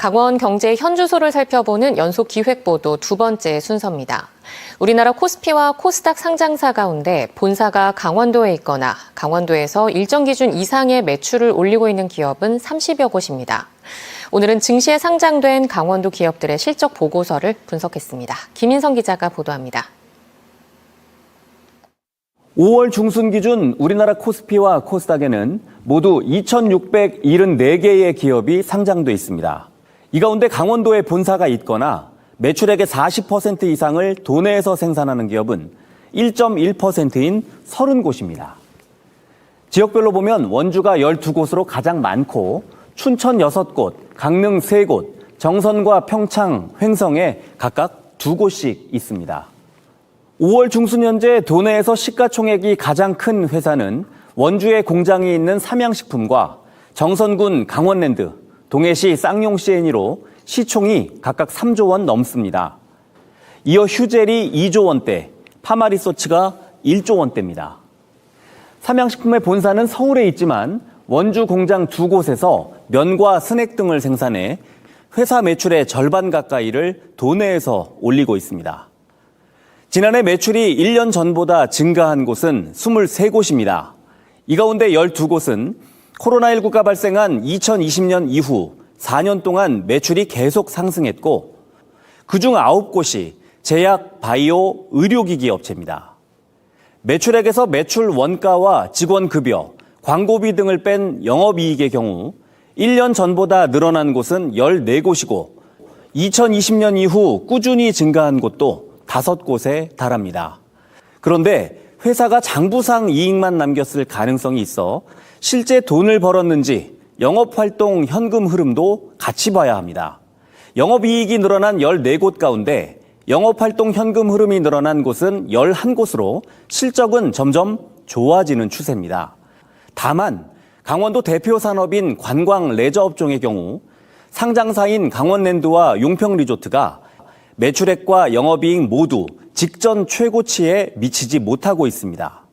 강원 경제 현주소를 살펴보는 연속 기획보도 두 번째 순서입니다. 우리나라 코스피와 코스닥 상장사 가운데 본사가 강원도에 있거나 강원도에서 일정 기준 이상의 매출을 올리고 있는 기업은 30여 곳입니다. 오늘은 증시에 상장된 강원도 기업들의 실적 보고서를 분석했습니다. 김인성 기자가 보도합니다. 5월 중순 기준 우리나라 코스피와 코스닥에는 모두 2,674개의 기업이 상장돼 있습니다. 이 가운데 강원도에 본사가 있거나 매출액의 40% 이상을 도내에서 생산하는 기업은 1.1%인 30곳입니다. 지역별로 보면 원주가 12곳으로 가장 많고 춘천 6곳, 강릉 3곳, 정선과 평창, 횡성에 각각 2곳씩 있습니다. 5월 중순 현재 도내에서 시가총액이 가장 큰 회사는 원주에 공장이 있는 삼양식품과 정선군 강원랜드, 동해시 쌍용CN으로 시총이 각각 3조 원 넘습니다. 이어 휴젤이 2조 원대, 파마리소츠가 1조 원대입니다. 삼양식품의 본사는 서울에 있지만 원주 공장 2곳에서 면과 스낵 등을 생산해 회사 매출의 절반 가까이를 도내에서 올리고 있습니다. 지난해 매출이 1년 전보다 증가한 곳은 23곳입니다. 이 가운데 12곳은 코로나19가 발생한 2020년 이후 4년 동안 매출이 계속 상승했고 그중 9곳이 제약, 바이오, 의료기기 업체입니다. 매출액에서 매출 원가와 직원급여, 광고비 등을 뺀 영업이익의 경우 1년 전보다 늘어난 곳은 14곳이고 2020년 이후 꾸준히 증가한 곳도 5곳에 달합니다. 그런데 회사가 장부상 이익만 남겼을 가능성이 있어 실제 돈을 벌었는지 영업활동 현금 흐름도 같이 봐야 합니다. 영업이익이 늘어난 14곳 가운데 영업활동 현금 흐름이 늘어난 곳은 11곳으로 실적은 점점 좋아지는 추세입니다. 다만 강원도 대표 산업인 관광 레저 업종의 경우 상장사인 강원랜드와 용평리조트가 매출액과 영업이익 모두 직전 최고치에 미치지 못하고 있습니다.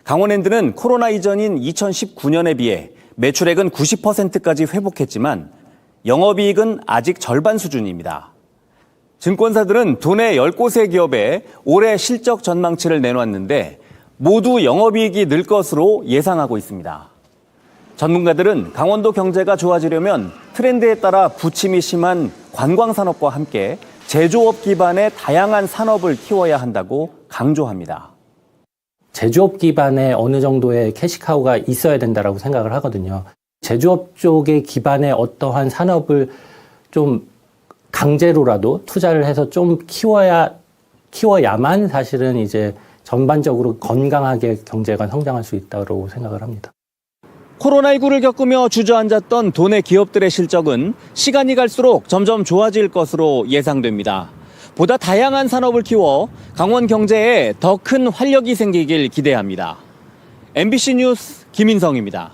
강원랜드는 코로나 이전인 2019년에 비해 매출액은 90%까지 회복했지만 영업이익은 아직 절반 수준입니다. 증권사들은 도내 10곳의 기업에 올해 실적 전망치를 내놓았는데 모두 영업이익이 늘 것으로 예상하고 있습니다. 전문가들은 강원도 경제가 좋아지려면 트렌드에 따라 부침이 심한 관광산업과 함께 제조업 기반의 다양한 산업을 키워야 한다고 강조합니다. 제조업 기반의 어느 정도의 캐시카우가 있어야 된다고 생각을 하거든요. 제조업 쪽의 기반의 어떠한 산업을 좀 강제로라도 투자를 해서 좀 키워야만 사실은 이제 전반적으로 건강하게 경제가 성장할 수 있다고 생각을 합니다. 코로나19를 겪으며 주저앉았던 도내 기업들의 실적은 시간이 갈수록 점점 좋아질 것으로 예상됩니다. 보다 다양한 산업을 키워 강원 경제에 더 큰 활력이 생기길 기대합니다. MBC 뉴스 김인성입니다.